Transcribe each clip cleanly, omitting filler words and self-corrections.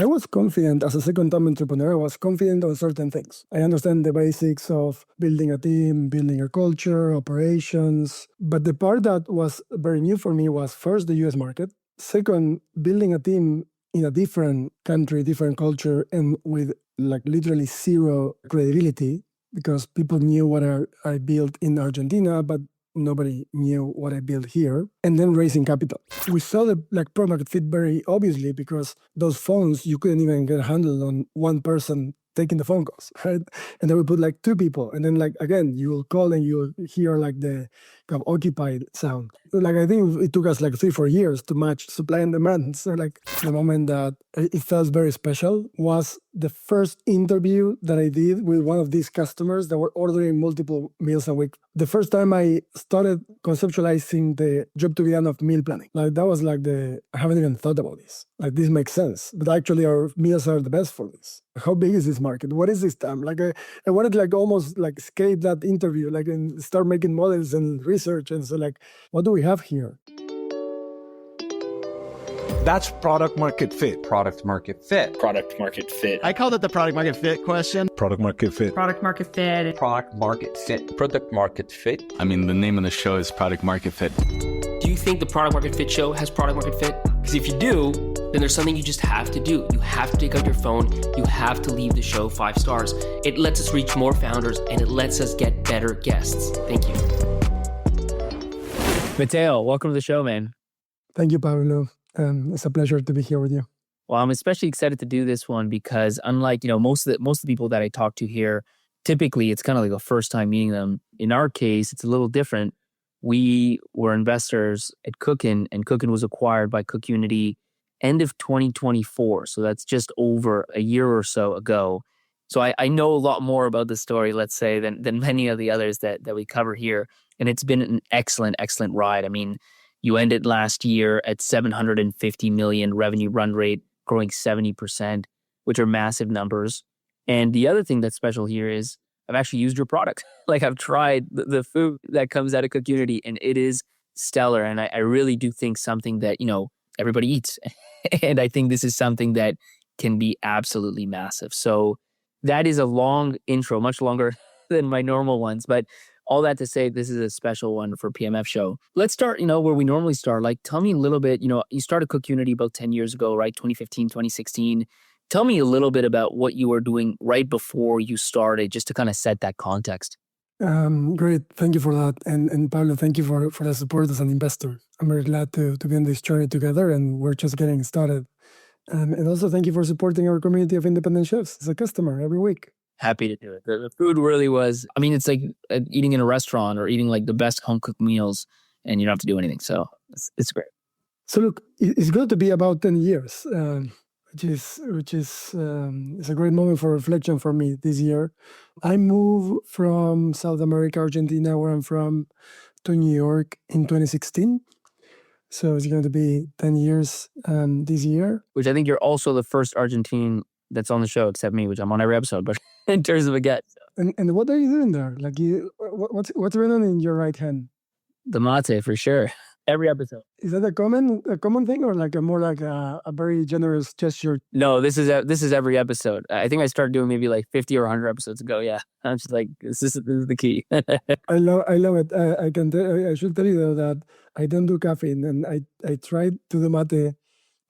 I was confident as a second-time entrepreneur. I was confident on certain things. I understand the basics of building a team, building a culture, operations. But the part that was very new for me was first the US market. Second, building a team in a different country, different culture, and with like literally zero credibility, because people knew what I built in Argentina, but nobody knew what I built here. And then raising capital. We saw the product market fit very obviously because those phones, you couldn't even get a handle on one person taking the phone calls, right? And then we put like two people. And then again, you will call and you'll hear like the kind of occupied sound. I think it took us 3-4 years to match supply and demand. So the moment that it felt very special was the first interview that I did with one of these customers that were ordering multiple meals a week. The first time I started conceptualizing the job to be done of meal planning. That was I haven't even thought about this. This makes sense. But actually our meals are the best for this. How big is this market? What is this time? I wanted almost escape that interview, and start making models and research. And so what do we have here? That's product market fit. Product market fit. Product market fit. I called it the product market fit question. Product market fit. Product market fit. Product market fit. Product market fit. I mean, the name of the show is Product Market Fit. Do you think the Product Market Fit show has product market fit? Because if you do, then there's something you just have to do. You have to take out your phone. You have to leave the show 5 stars. It lets us reach more founders and it lets us get better guests. Thank you. Mateo, welcome to the show, man. Thank you, Pablo. It's a pleasure to be here with you. Well, I'm especially excited to do this one because unlike, most of the people that I talk to here, typically it's kind of like a first time meeting them. In our case, it's a little different. We were investors at Cookin, and Cookin was acquired by CookUnity end of 2024. So that's just over a year or so ago. So I know a lot more about the story, let's say, than many of the others that we cover here. And it's been an excellent, excellent ride. I mean, you ended last year at 750 million revenue run rate, growing 70%, which are massive numbers. And the other thing that's special here is I've actually used your product. I've tried the food that comes out of CookUnity and it is stellar. And I really do think something that, everybody eats. And I think this is something that can be absolutely massive. So that is a long intro, much longer than my normal ones. But all that to say, this is a special one for PMF show. Let's start, where we normally start. Tell me a little bit, you started CookUnity about 10 years ago, right? 2015, 2016. Tell me a little bit about what you were doing right before you started, just to kind of set that context. Great. Thank you for that. And Pablo, thank you for the support as an investor. I'm very glad to be on this journey together, and we're just getting started. And also thank you for supporting our community of independent chefs as a customer every week. Happy to do it. The food really was, it's like eating in a restaurant or eating the best home cooked meals and you don't have to do anything. So it's great. So look, it's going to be about 10 years, which is it's a great moment for reflection for me this year. I moved from South America, Argentina, where I'm from, to New York in 2016. So it's going to be 10 years this year. Which I think you're also the first Argentine that's on the show, except me, which I'm on every episode, but in terms of a guest. And what are you doing there? What's written in your right hand? The mate, for sure. Every episode. Is that a common thing, or a very generous gesture? No, this is every episode. I think I started doing maybe 50 or 100 episodes ago. Yeah, I'm just this is the key. I love it. I should tell you though that I don't do caffeine, and I tried to do mate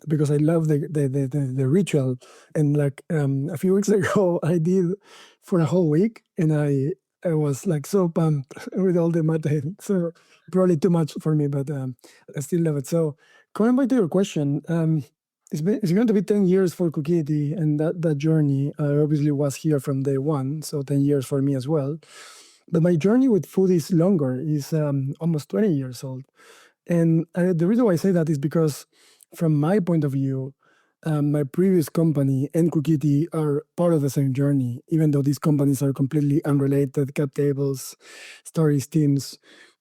because I love the ritual. And a few weeks ago, I did for a whole week, and I was so pumped with all the mate. So probably too much for me, but I still love it. So coming back to your question, it's going to be 10 years for CookUnity, and that journey obviously was here from day one. So 10 years for me as well. But my journey with food is longer. It's almost 20 years old. And the reason why I say that is because from my point of view, my previous company and CookUnity are part of the same journey, even though these companies are completely unrelated, cap tables, stories, teams,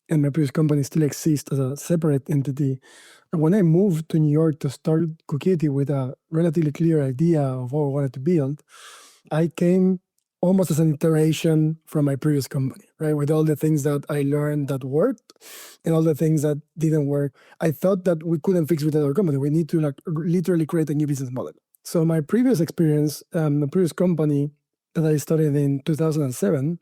and my previous company still exists as a separate entity. And when I moved to New York to start CookUnity with a relatively clear idea of what I wanted to build, I came almost as an iteration from my previous company, right? With all the things that I learned that worked and all the things that didn't work. I thought that we couldn't fix with another company. We need to literally create a new business model. So my previous experience, the previous company that I started in 2007,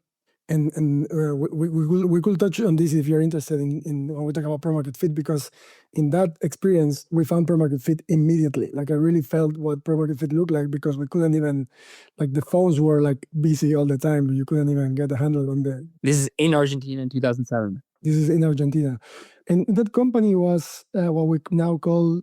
and we could touch on this if you're interested in when we talk about product market fit, because in that experience we found product market fit immediately. Like I really felt what product market fit looked like, because we couldn't even, like the phones were like busy all the time. You couldn't even get a handle on the. This is in Argentina in 2007. This is in Argentina, and that company was what we now call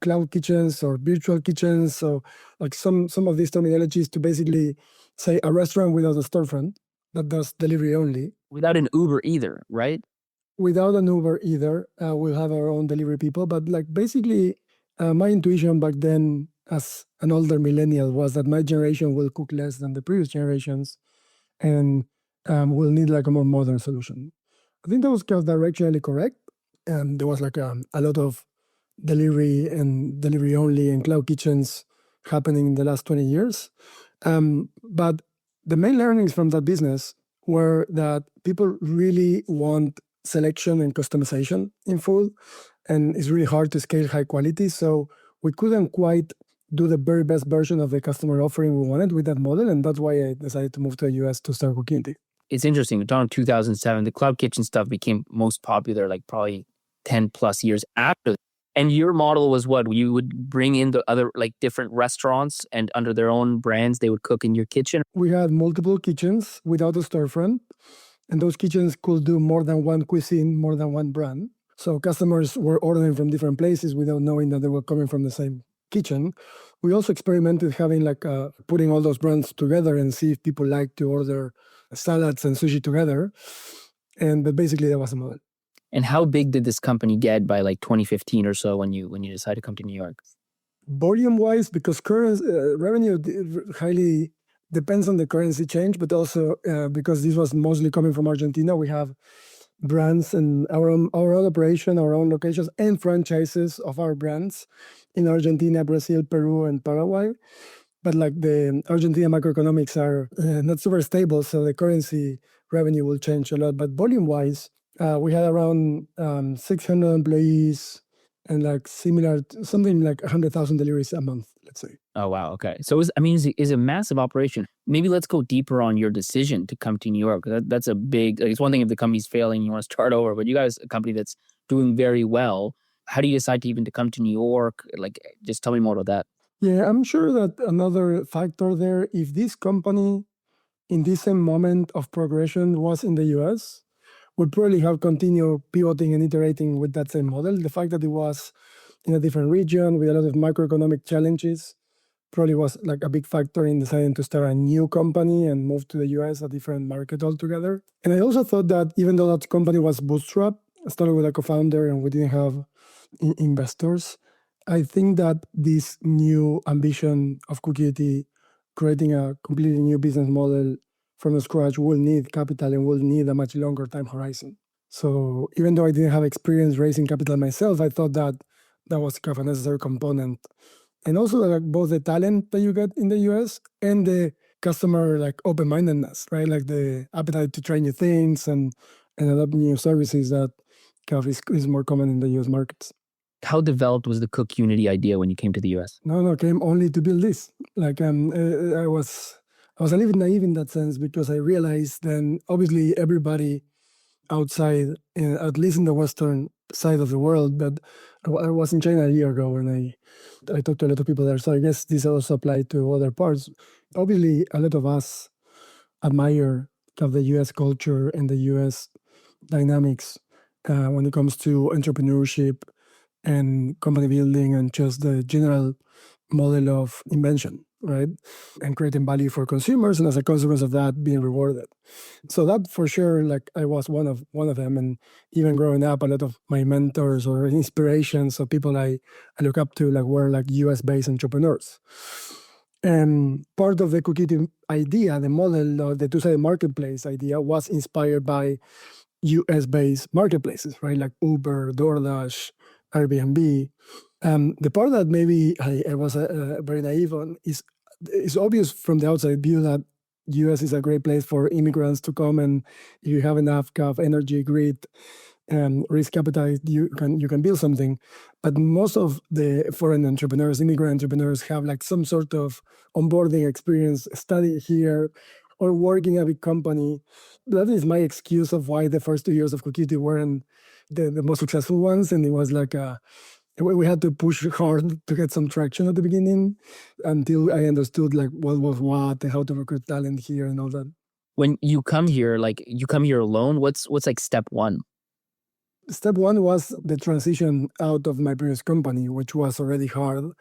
cloud kitchens or virtual kitchens. So like some of these terminologies to basically say a restaurant without a storefront that does delivery only. Without an Uber either, right? Without an Uber either. We'll have our own delivery people. But like basically, my intuition back then as an older millennial was that my generation will cook less than the previous generations, and we'll need like a more modern solution. I think that was kind of directionally correct. And there was like a lot of delivery and delivery only and cloud kitchens happening in the last 20 years. But the main learnings from that business were that people really want selection and customization in food, and it's really hard to scale high quality. So we couldn't quite do the very best version of the customer offering we wanted with that model, and that's why I decided to move to the US to start CookUnity. It's interesting. We're talking 2007. The cloud kitchen stuff became most popular like probably 10 plus years after. And your model was what? You would bring in the other like different restaurants, and under their own brands, they would cook in your kitchen. We had multiple kitchens without a storefront, and those kitchens could do more than one cuisine, more than one brand. So customers were ordering from different places without knowing that they were coming from the same kitchen. We also experimented having like putting all those brands together and see if people like to order salads and sushi together. But basically that was the model. And how big did this company get by like 2015 or so when you decided to come to New York? Volume-wise, because current revenue highly depends on the currency change, but also because this was mostly coming from Argentina, we have brands and our own operation, our own locations, and franchises of our brands in Argentina, Brazil, Peru, and Paraguay. But like the Argentina macroeconomics are not super stable, so the currency revenue will change a lot. But volume-wise, we had around 600 employees and like similar, something like 100,000 deliveries a month, let's say. Oh, wow. Okay. So it's a massive operation. Maybe let's go deeper on your decision to come to New York. That's a big, like, it's one thing if the company's failing, you want to start over, but you guys, a company that's doing very well. How do you decide to come to New York? Like, just tell me more about that. Yeah, I'm sure that another factor there, if this company in this same moment of progression was in the US, would probably have continued pivoting and iterating with that same model. The fact that it was in a different region with a lot of macroeconomic challenges probably was like a big factor in deciding to start a new company and move to the US, a different market altogether. And I also thought that even though that company was bootstrapped, I started with a co-founder and we didn't have investors, I think that this new ambition of CookUnity, creating a completely new business model from scratch, will need capital and will need a much longer time horizon. So even though I didn't have experience raising capital myself, I thought that that was kind of a necessary component. And also like both the talent that you get in the US and the customer like open-mindedness, right? Like the appetite to try new things and adopt new services that kind of is more common in the US markets. How developed was the CookUnity idea when you came to the US? No, came only to build this. Like I was a little bit naive in that sense, because I realized then obviously everybody outside, at least in the Western side of the world, but I was in China a year ago and I talked to a lot of people there. So I guess this also applied to other parts. Obviously, a lot of us admire kind of the US culture and the US dynamics when it comes to entrepreneurship and company building and just the general model of invention, right? And creating value for consumers, and as a consequence of that, being rewarded. So that for sure, like I was one of them, and even growing up, a lot of my mentors or inspirations or people I look up to were like US-based entrepreneurs. And part of the CookUnity idea, the model, the two-sided marketplace idea, was inspired by US-based marketplaces, right? Like Uber, DoorDash, Airbnb. The part that maybe I was very naive on is obvious from the outside view that US is a great place for immigrants to come, and if you have enough kind of energy, grit, risk appetite, you can build something. But most of the foreign entrepreneurs, immigrant entrepreneurs, have like some sort of onboarding experience, study here, or working at a big company. That is my excuse of why the first 2 years of CookUnity weren't the most successful ones. And it was like we had to push hard to get some traction at the beginning until I understood like what was what and how to recruit talent here and all that. When you come here, like you come here alone, what's like step one? Step one was the transition out of my previous company, which was already hard.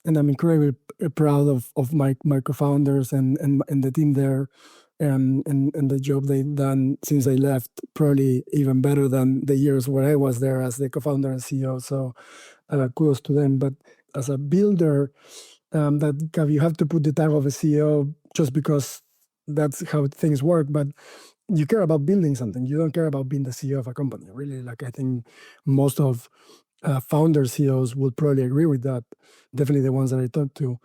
And I'm incredibly proud of my co-founders and the team there and the job they've done since I left, probably even better than the years where I was there as the co-founder and CEO. So kudos to them. But as a builder, that you have to put the title of a CEO just because that's how things work. But you care about building something. You don't care about being the CEO of a company. Really, like I think most of founder CEOs would probably agree with that. Definitely the ones that I talked to.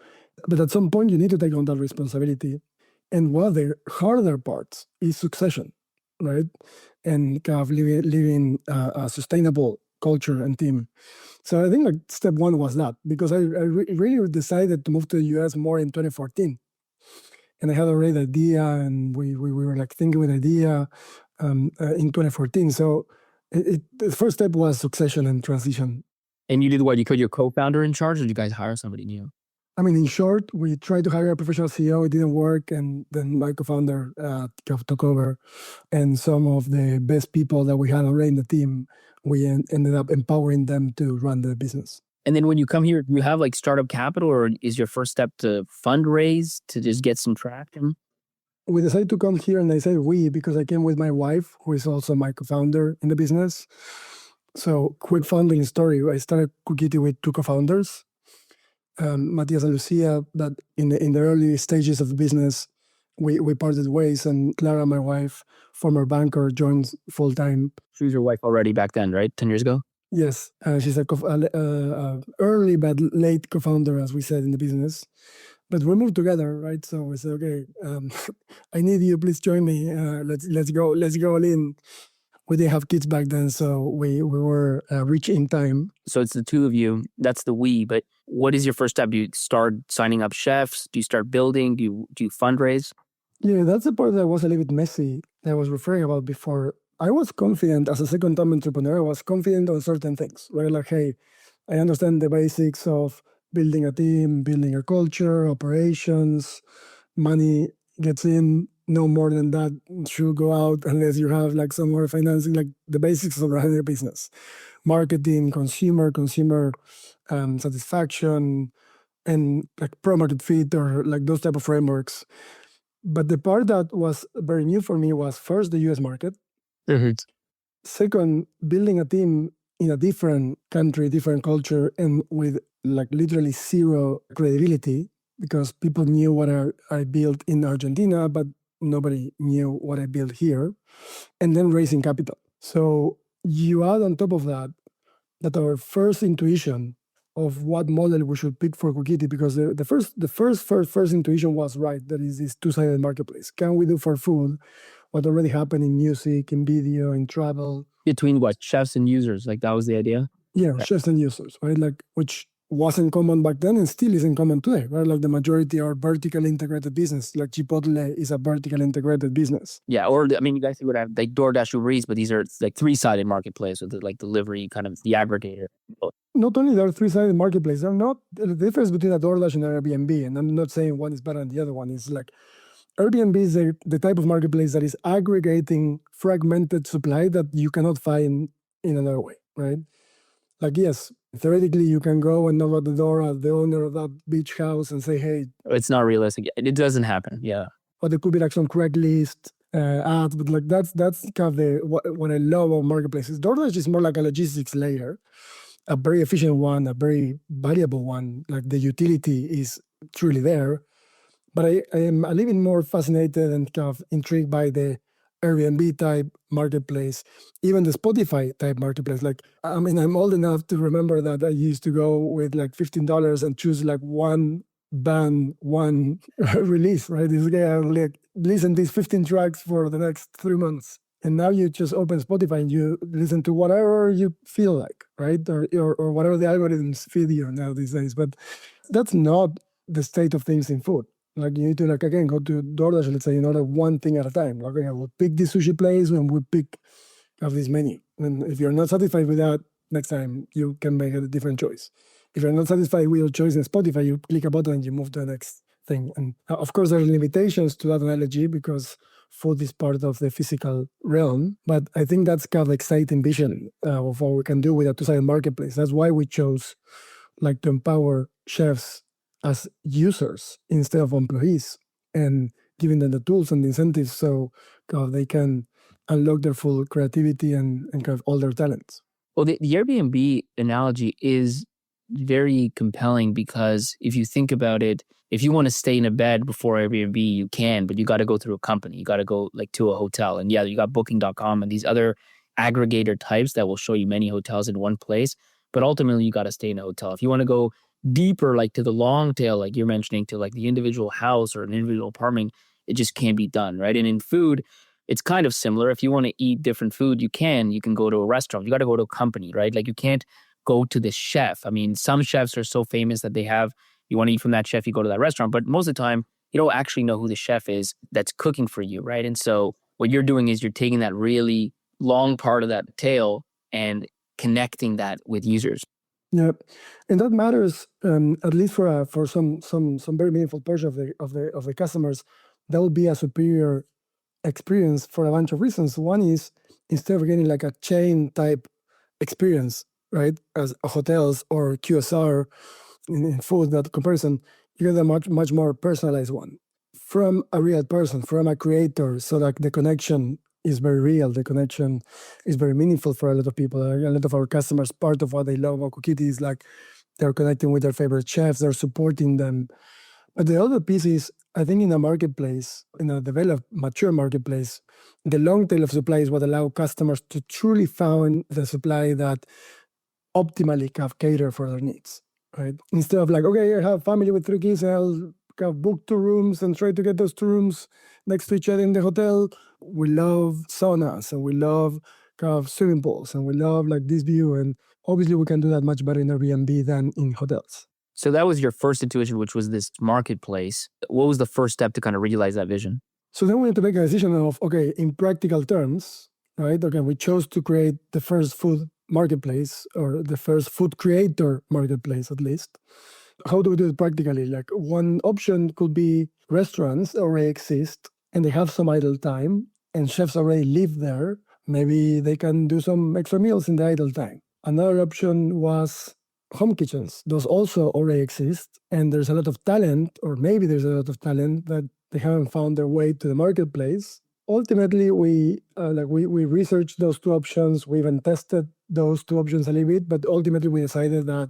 But at some point, you need to take on that responsibility. And one of the harder parts is succession, right? And kind of living a sustainable culture and team. So I think like step one was that, because I really decided to move to the US more in 2014. And I had already the idea, and we were like thinking with the idea in 2014. So the first step was succession and transition. And you did what? You put your co-founder in charge, or did you guys hire somebody new? I mean, in short, we tried to hire a professional CEO. It didn't work. And then my co-founder took over. And some of the best people that we had already in the team, we ended up empowering them to run the business. And then when you come here, do you have like startup capital, or is your first step to fundraise to just get some traction? We decided to come here, and I say we because I came with my wife, who is also my co-founder in the business. So quick funding story. I started CookUnity with two co-founders, Matias and Lucia, that in the early stages of the business, we parted ways, and Clara, my wife, former banker, joined full-time. She was your wife already back then, right? 10 years ago? Yes, she's a early but late co-founder, as we said in the business. But we moved together, right? So we said, okay, I need you. Please join me. Let's go all in. We didn't have kids back then, so we were rich in time. So it's the two of you. That's the we. But what is your first step? Do you start signing up chefs? Do you start building? Do you fundraise? Yeah, that's the part that was a little bit messy that I was referring about before. I was confident as a second-time entrepreneur. I was confident on certain things, right? Like, hey, I understand the basics of building a team, building a culture, operations, money gets in. No more than that should go out unless you have like some more financing, like the basics of running a business, marketing, consumer satisfaction, and like product market fit or like those type of frameworks. But the part that was very new for me was first the US market. Second, building a team in a different country, different culture, and with like literally zero credibility, because people knew what I built in Argentina, but nobody knew what I built here. And then raising capital. So you add on top of that our first intuition of what model we should pick for CookUnity, because the first intuition was right. That is this two-sided marketplace. Can we do for food what already happened in music, in video, in travel? Between what? Chefs and users? Like that was the idea? Yeah, right. Chefs and users, right? Like, which wasn't common back then and still isn't common today, right? Like the majority are vertically integrated business. Like Chipotle is a vertically integrated business. Yeah, or I mean, you guys would have like DoorDash, Uber Eats, but these are like three-sided marketplace with like delivery, kind of the aggregator. Not only there are three-sided marketplaces, they're not the difference between a DoorDash and an Airbnb. And I'm not saying one is better than the other one. It's like Airbnb is the type of marketplace that is aggregating fragmented supply that you cannot find in another way, right? Like, yes, theoretically, you can go and knock at the door of the owner of that beach house and say, hey. It's not realistic. It doesn't happen, yeah. Or there could be like some Craigslist ads, but like that's kind of what I love about marketplaces. DoorDash is more like a logistics layer, a very efficient one, a very valuable one. Like the utility is truly there. But I am a little bit more fascinated and kind of intrigued by the Airbnb type marketplace, even the Spotify type marketplace. Like, I mean, I'm old enough to remember that I used to go with like $15 and choose like one band, one release, right? This guy, like, listen to these 15 tracks for the next 3 months. And now you just open Spotify and you listen to whatever you feel like, right? Or whatever the algorithms feed you now these days. But that's not the state of things in food. Like you need to, like, again, go to DoorDash, let's say, like one thing at a time. Like, okay, we'll pick this sushi place and we'll pick of this menu. And if you're not satisfied with that, next time you can make a different choice. If you're not satisfied with your choice in Spotify, you click a button and you move to the next thing. And of course, there are limitations to that analogy because food is part of the physical realm. But I think that's kind of exciting vision of what we can do with a two-sided marketplace. That's why we chose like to empower chefs as users instead of employees and giving them the tools and the incentives so they can unlock their full creativity and kind of all their talents. Well, the Airbnb analogy is very compelling because if you think about it, if you want to stay in a bed before Airbnb, you can, but you got to go through a company. You got to go like to a hotel. And yeah, you got booking.com and these other aggregator types that will show you many hotels in one place. But ultimately, you got to stay in a hotel. If you want to go deeper, like to the long tail, like you're mentioning, to like the individual house or an individual apartment, it just can't be done, right? And in food, it's kind of similar. If you want to eat different food, you can go to a restaurant. You got to go to a company, right? Like you can't go to the chef. I mean, some chefs are so famous that you want to eat from that chef, you go to that restaurant. But most of the time, you don't actually know who the chef is that's cooking for you, right? And so what you're doing is you're taking that really long part of that tail and connecting that with users. Yeah, and that matters at least for some very meaningful portion of the customers. That will be a superior experience for a bunch of reasons. One is instead of getting like a chain type experience, right, as hotels or QSR in food, that comparison, you get a much more personalized one from a real person, from a creator, so that the connection is very real. The connection is very meaningful for a lot of people. A lot of our customers, part of what they love about CookUnity is like they're connecting with their favorite chefs, they're supporting them. But the other piece is, I think in a marketplace, in a developed, mature marketplace, the long tail of supply is what allows customers to truly find the supply that optimally can cater for their needs, right? Instead of like, okay, I have a family with 3 kids, I'll book 2 rooms and try to get those 2 rooms next to each other in the hotel. We love saunas and we love swimming pools and we love like this view. And obviously we can do that much better in Airbnb than in hotels. So that was your first intuition, which was this marketplace. What was the first step to kind of realize that vision? So then we had to make a decision of, okay, in practical terms, right? Okay, we chose to create the first food marketplace or the first food creator marketplace, at least. How do we do it practically? Like one option could be restaurants already exist and they have some idle time and chefs already live there. Maybe they can do some extra meals in the idle time. Another option was home kitchens. Those also already exist and there's a lot of talent, or maybe there's a lot of talent that they haven't found their way to the marketplace. Ultimately, we researched those 2 options. We even tested those 2 options a little bit, but ultimately we decided that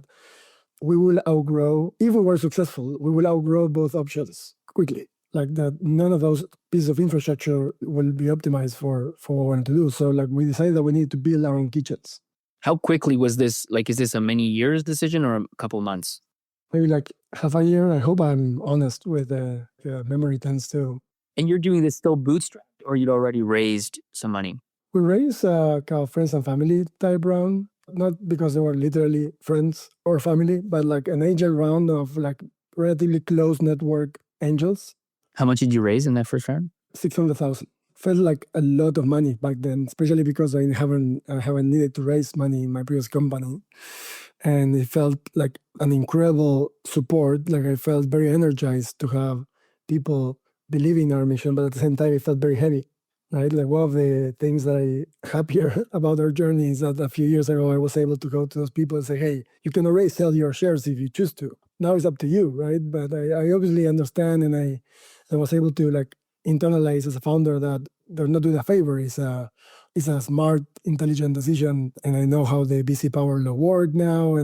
we will outgrow, if we were successful, we will outgrow both options quickly. Like that, none of those pieces of infrastructure will be optimized for what we want to do. So like we decided that we need to build our own kitchens. How quickly was this? Like, is this a many years decision or a couple months? Maybe like half a year. I hope I'm honest with the memory tends to. And you're doing this still bootstrapped, or you'd already raised some money? We raised kind of friends and family type round, not because they were literally friends or family, but like an angel round of like relatively close network angels. How much did you raise in that first round? 600,000. Felt like a lot of money back then, especially because I haven't needed to raise money in my previous company. And it felt like an incredible support. Like I felt very energized to have people believing in our mission, but at the same time, it felt very heavy, right? Like one of the things that I'm happier about our journey is that a few years ago, I was able to go to those people and say, hey, you can already sell your shares if you choose to. Now it's up to you, right? But I obviously understand, and I was able to like internalize as a founder that they're not doing a favor. It's a smart, intelligent decision, and I know how the VC power law work now.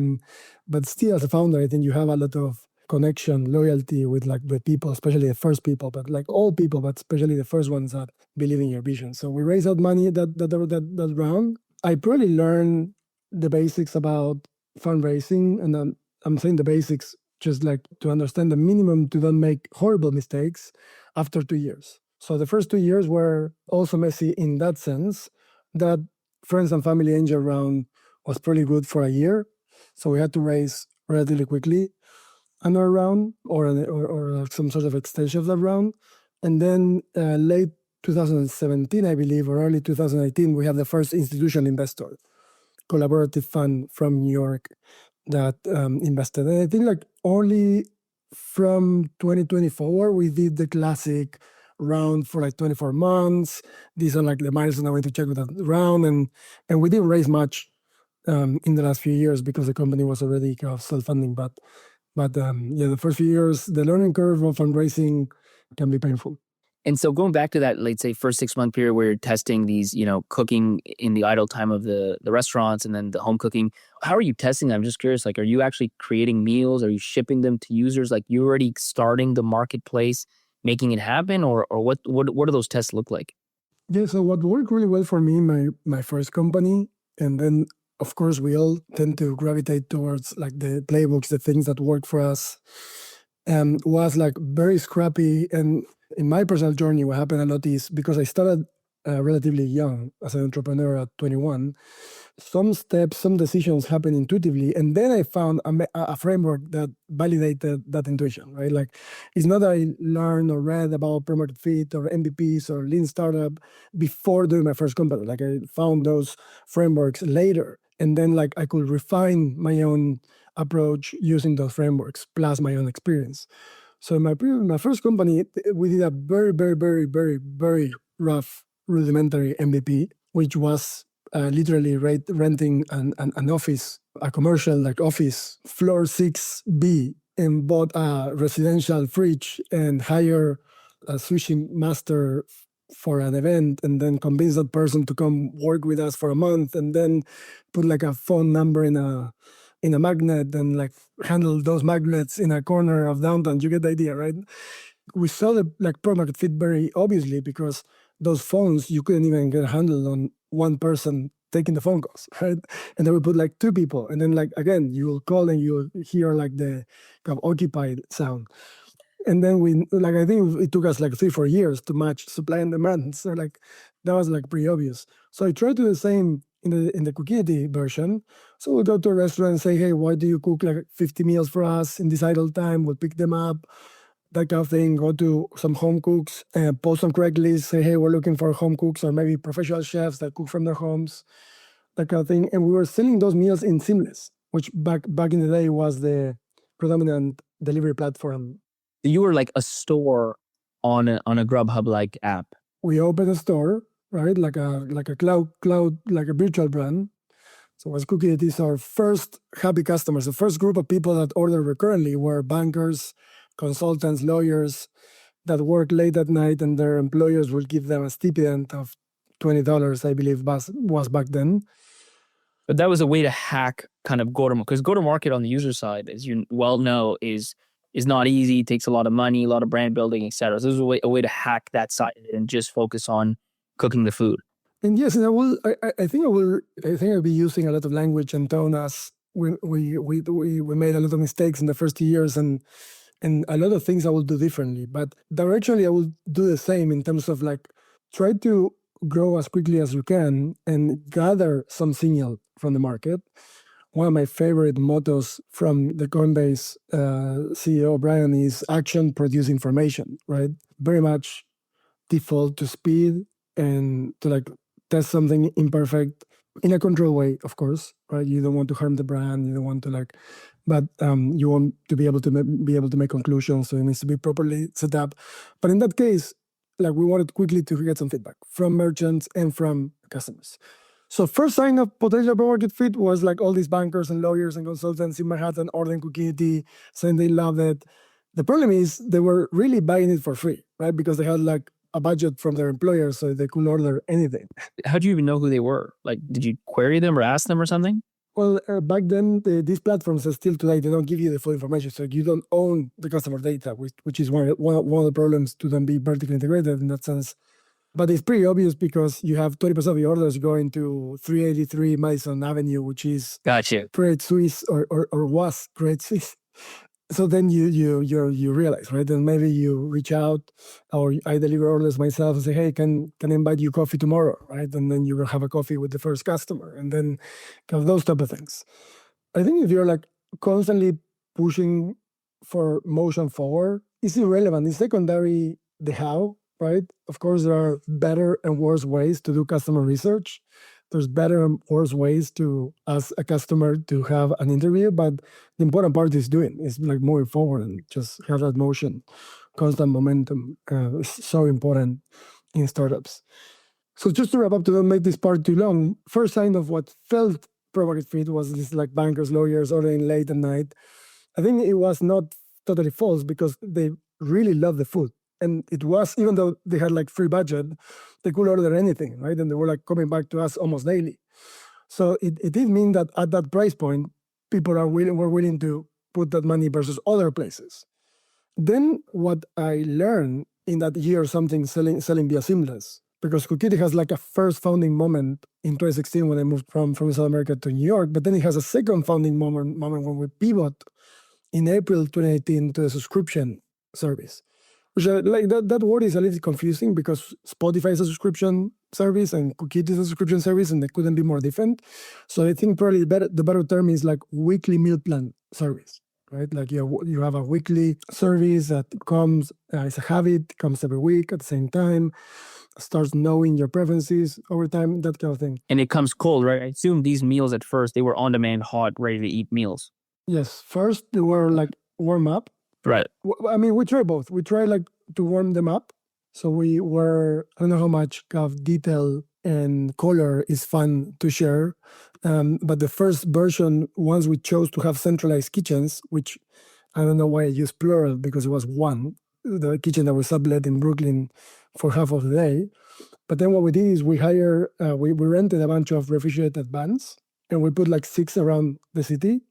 But still, as a founder, I think you have a lot of connection, loyalty with like the people, especially the first people, but like all people, but especially the first ones that believe in your vision. So we raised out money that round. I probably learned the basics about fundraising, and I'm saying the basics just like to understand the minimum to not make horrible mistakes after 2 years. So the first 2 years were also messy in that sense. That friends and family angel round was pretty good for a year. So we had to raise relatively quickly another round or some sort of extension of that round. And then late 2017, I believe, or early 2018, we have the first institutional investor, collaborative fund from New York that invested. And I think like only from 2020 forward, we did the classic round for like 24 months. These are like the milestones I want to check with that round. And we didn't raise much in the last few years because the company was already kind of self-funding. But yeah, the first few years, the learning curve of fundraising can be painful. And so going back to that, let's say first 6-month period where you're testing these, cooking in the idle time of the restaurants and then the home cooking, how are you testing them? I'm just curious, like, are you actually creating meals? Are you shipping them to users? Like, you already starting the marketplace, making it happen, or what do those tests look like? Yeah, so what worked really well for me, my first company, and then of course we all tend to gravitate towards like the playbooks, the things that work for us, was like very scrappy. And in my personal journey, what happened a lot is because I started relatively young as an entrepreneur at 21, some steps, some decisions happen intuitively. And then I found a framework that validated that intuition, right? Like, it's not that I learned or read about product fit or MVPs or lean startup before doing my first company. Like, I found those frameworks later. And then like I could refine my own approach using those frameworks plus my own experience. So in my first company, we did a very, very, very, very, very rough rudimentary MVP, which was literally renting an office, a commercial like office, floor 6B, and bought a residential fridge and hire a sushi master for an event, and then convince that person to come work with us for a month, and then put like a phone number in a magnet and like handle those magnets in a corner of downtown. You get the idea, right? We saw the like product fit very obviously because those phones you couldn't even get handled on one person taking the phone calls, right? And then we put like two people, and then like again you will call and you will hear like the kind of occupied sound. And then we like I think it took us like 3-4 years to match supply and demand. So like that was like pretty obvious. So I tried to do the same in the CookUnity version. So we'll go to a restaurant and say, hey, why do you cook like 50 meals for us in this idle time? We'll pick them up, that kind of thing. Go to some home cooks and post on Craigslist, say, hey, we're looking for home cooks or maybe professional chefs that cook from their homes, that kind of thing. And we were selling those meals in Seamless, which back in the day was the predominant delivery platform. You were like a store on a Grubhub like app. We opened a store, right? Like a cloud, like a virtual brand. So as CookUnity is our first happy customers, the first group of people that order recurrently were bankers, consultants, lawyers that work late at night, and their employers will give them a stipend of $20, I believe was back then. But that was a way to hack kind of go-to-market, because go-to-market on the user side, as you well know, is not easy. It takes a lot of money, a lot of brand building, etc. So this is a way to hack that side and just focus on cooking the food. And yes, and I think I'll be using a lot of language and tone as we made a lot of mistakes in the first 2 years, and a lot of things I will do differently. But directionally, I will do the same in terms of like try to grow as quickly as you can and gather some signal from the market. One of my favorite mottos from the Coinbase CEO, Brian, is action produce information, right? Very much default to speed and to like test something imperfect in a controlled way, of course, right? You don't want to harm the brand. You don't want to like, but you want to be able to make conclusions. So it needs to be properly set up. But in that case, like we wanted quickly to get some feedback from merchants and from customers. So first sign of potential market fit was like all these bankers and lawyers and consultants in Manhattan ordering CookUnity, saying they loved it. The problem is they were really buying it for free, right? Because they had like a budget from their employer, so they could order anything. How do you even know who they were? Like, did you query them or ask them or something? Well, back then, these platforms are still today, they don't give you the full information. So you don't own the customer data, which is one of the problems to them be vertically integrated in that sense. But it's pretty obvious because you have 20% of the orders going to 383 Madison Avenue, which is Gotcha. Credit Suisse or was Credit Suisse. So then you realize, right? Then maybe you reach out, or I deliver orders myself and say, hey, can I invite you coffee tomorrow, right? And then you will have a coffee with the first customer, and then kind of those type of things. I think if you're like constantly pushing for motion forward, it's irrelevant. It's secondary the how, right? Of course, there are better and worse ways to do customer research. There's better and worse ways to ask a customer to have an interview, but the important part is like moving forward and just have that motion, constant momentum. Is so important in startups. So just to wrap up, to not make this part too long, first sign of what felt product fit was this like bankers, lawyers ordering late at night. I think it was not totally false because they really loved the food. And it was, even though they had like free budget, they could order anything, right? And they were like coming back to us almost daily. So it did mean that at that price point, people were willing to put that money versus other places. Then what I learned in that year, selling via Seamless, because CookUnity has like a first founding moment in 2016 when I moved from South America to New York, but then it has a second founding moment when we pivot in April 2018 to the subscription service. Which like that word is a little confusing because Spotify is a subscription service and CookUnity is a subscription service, and they couldn't be more different. So I think probably the better term is like weekly meal plan service, right? Like you have a weekly service that comes, it's a habit, comes every week at the same time, starts knowing your preferences over time, that kind of thing. And it comes cold, right? I assume these meals at first, they were on-demand, hot, ready to eat meals. Yes, first they were like warm up. Right. I mean, we try both. We try like to warm them up. So we were, I don't know how much of detail and color is fun to share. But the first version, once we chose to have centralized kitchens, which I don't know why I used plural because it was one, the kitchen that we sublet in Brooklyn for half of the day. But then what we did is we rented a bunch of refrigerated vans and we put like 6 around the city.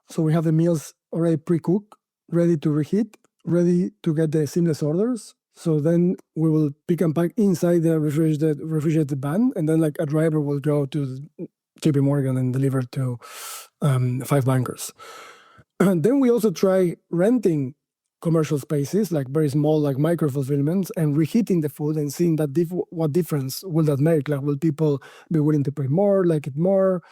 So we have the meals already pre-cooked, ready to reheat, ready to get the seamless orders. So then we will pick and pack inside the refrigerated van, and then like a driver will go to JP Morgan and deliver to 5 bankers. And then we also try renting commercial spaces, like very small, like micro fulfillments, and reheating the food and seeing that what difference will that make? Like, will people be willing to pay more, like it more?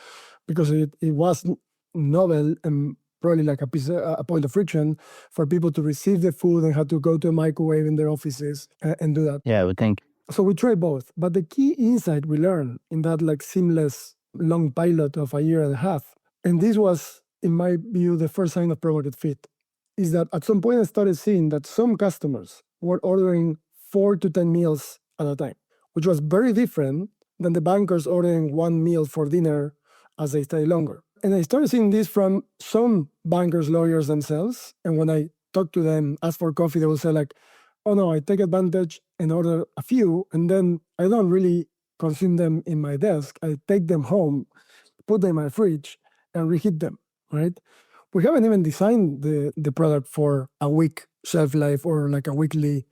Because it was novel and probably like a point of friction for people to receive the food and have to go to a microwave in their offices and do that. Yeah, I would think. So we try both. But the key insight we learned in that like seamless long pilot of a year and a half, and this was, in my view, the first sign of product fit, is that at some point I started seeing that some customers were ordering 4 to 10 meals at a time, which was very different than the bankers ordering 1 meal for dinner as they stay longer. And I started seeing this from some bankers, lawyers themselves. And when I talk to them, ask for coffee, they will say like, oh no, I take advantage and order a few, and then I don't really consume them in my desk. I take them home, put them in my fridge, and reheat them, right? We haven't even designed the product for a week shelf life or like a weekly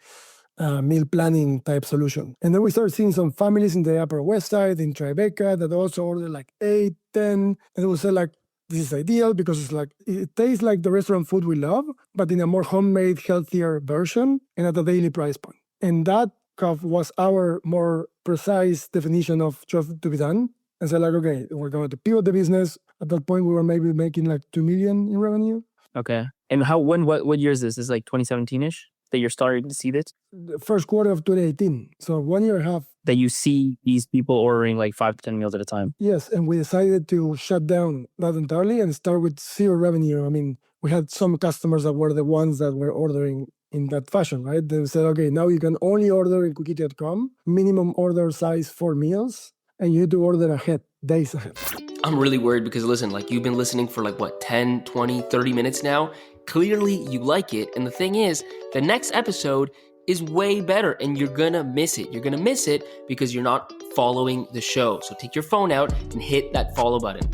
meal planning type solution. And then we start seeing some families in the Upper West Side, in Tribeca, that also order like 8, 10. And they will say like, this is ideal because it's like, it tastes like the restaurant food we love, but in a more homemade, healthier version and at a daily price point. And that was our more precise definition of job to be done. And so like, okay, we're going to pivot the business. At that point, we were maybe making like $2 million in revenue. Okay. And what year is this? This is like 2017-ish that you're starting to see this? The first quarter of 2018. So 1 year and a half. That you see these people ordering like 5 to 10 meals at a time. Yes. And we decided to shut down that entirely and start with 0 revenue. I mean, we had some customers that were the ones that were ordering in that fashion, right? They said, okay, now you can only order in CookUnity.com, minimum order size 4 meals, and you need to order ahead, days ahead. I'm really worried because listen, like you've been listening for like what, 10, 20, 30 minutes now. Clearly you like it. And the thing is, the next episode is way better and you're gonna miss it. You're gonna miss it because you're not following the show. So take your phone out and hit that follow button.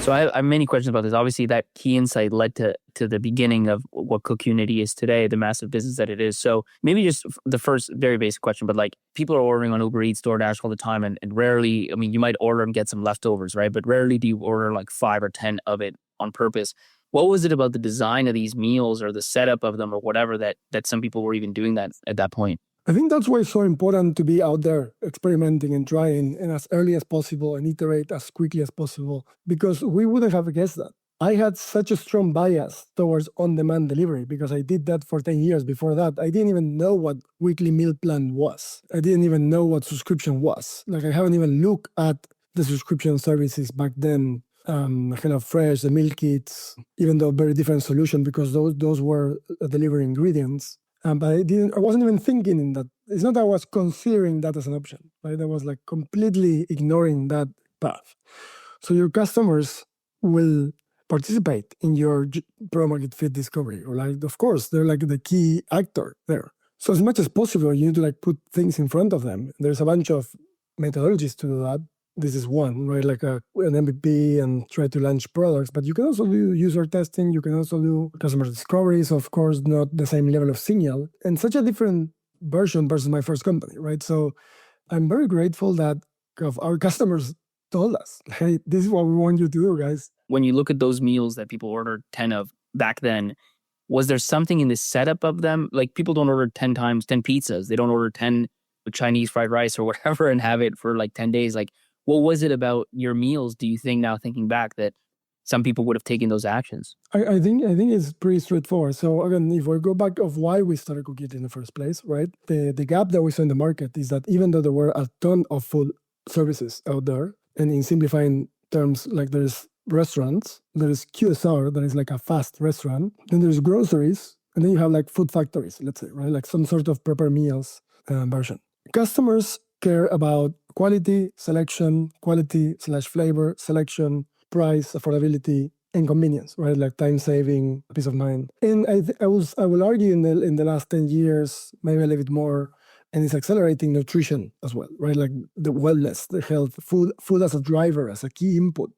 So I have many questions about this. Obviously, that key insight led to the beginning of what CookUnity is today, the massive business that it is. So maybe just the first very basic question, but like people are ordering on Uber Eats, DoorDash all the time, and rarely, I mean, you might order and get some leftovers, right? But rarely do you order like 5 or 10 of it on purpose. What was it about the design of these meals or the setup of them or whatever that some people were even doing that at that point? I think that's why it's so important to be out there experimenting and trying and as early as possible and iterate as quickly as possible, because we wouldn't have guessed that. I had such a strong bias towards on-demand delivery because I did that for 10 years. Before that, I didn't even know what weekly meal plan was. I didn't even know what subscription was. Like, I haven't even looked at the subscription services back then. HelloFresh, the meal kits, even though very different solution because those were delivery ingredients. But I wasn't even thinking in that. It's not that I was considering that as an option, right? I was like completely ignoring that path. So your customers will participate in your product market fit discovery, or like, of course, they're like the key actor there. So as much as possible, you need to like put things in front of them. There's a bunch of methodologies to do that. This is one, right? Like an MVP and try to launch products, but you can also do user testing. You can also do customer discoveries, of course, not the same level of signal and such a different version versus my first company, right? So I'm very grateful that our customers told us, hey, this is what we want you to do, guys. When you look at those meals that people ordered 10 of back then, was there something in the setup of them? Like, people don't order 10 pizzas. They don't order 10 with Chinese fried rice or whatever and have it for like 10 days. Like, what was it about your meals, do you think, now thinking back, that some people would have taken those actions? I think it's pretty straightforward. So again, if we go back of why we started CookUnity in the first place, right? The gap that we saw in the market is that even though there were a ton of food services out there, and in simplifying terms, like there's restaurants, there is QSR, that is like a fast restaurant, then there's groceries, and then you have like food factories, let's say, right? Like some sort of prepared meals version. Customers care about quality, selection, quality/flavor, selection, price, affordability, and convenience, right? Like time saving, peace of mind. And I will argue in the last 10 years, maybe a little bit more, and it's accelerating nutrition as well, right? Like the wellness, the health, food as a driver, as a key input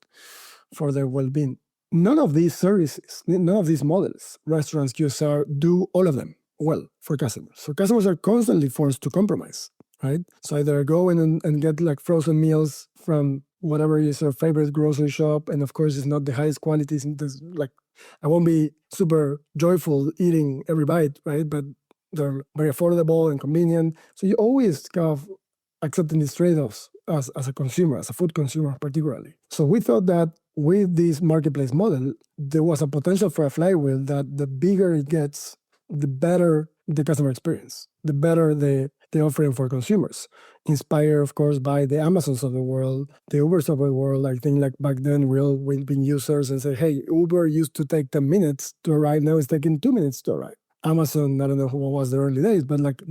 for their well-being. None of these services, none of these models, restaurants, QSR, do all of them well for customers. So customers are constantly forced to compromise, right? So either go in and get like frozen meals from whatever is your favorite grocery shop, and of course it's not the highest quality. Like, I won't be super joyful eating every bite, right? But they're very affordable and convenient. So you always kind of accepting these trade-offs as a consumer, as a food consumer particularly. So we thought that with this marketplace model, there was a potential for a flywheel that the bigger it gets, the better the customer experience, the better the offering for consumers. Inspired, of course, by the Amazons of the world, the Ubers of the world. I think like back then we've been users and say, hey, Uber used to take 10 minutes to arrive. Now it's taking 2 minutes to arrive. Amazon, I don't know what was the early days, but like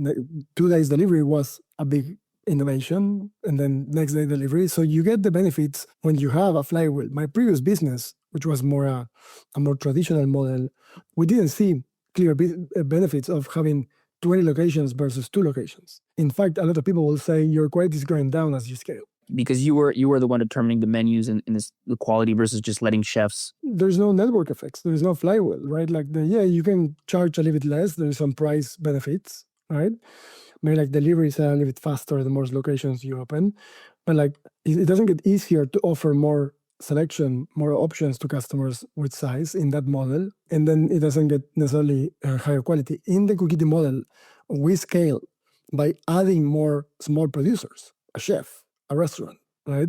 2 days delivery was a big innovation, and then next day delivery. So you get the benefits when you have a flywheel. My previous business, which was more a more traditional model, we didn't see clear benefits of having 20 locations versus 2 locations. In fact, a lot of people will say your quality is going down as you scale. Because you were the one determining the menus and the quality versus just letting chefs. There's no network effects. There's no flywheel, right? Like you can charge a little bit less. There's some price benefits, right? Maybe like deliveries are a little bit faster the more locations you open, but like it doesn't get easier to offer more selection, more options to customers with size in that model, and then it doesn't get necessarily higher quality. In the CookUnity model, we scale by adding more small producers, a chef, a restaurant, right?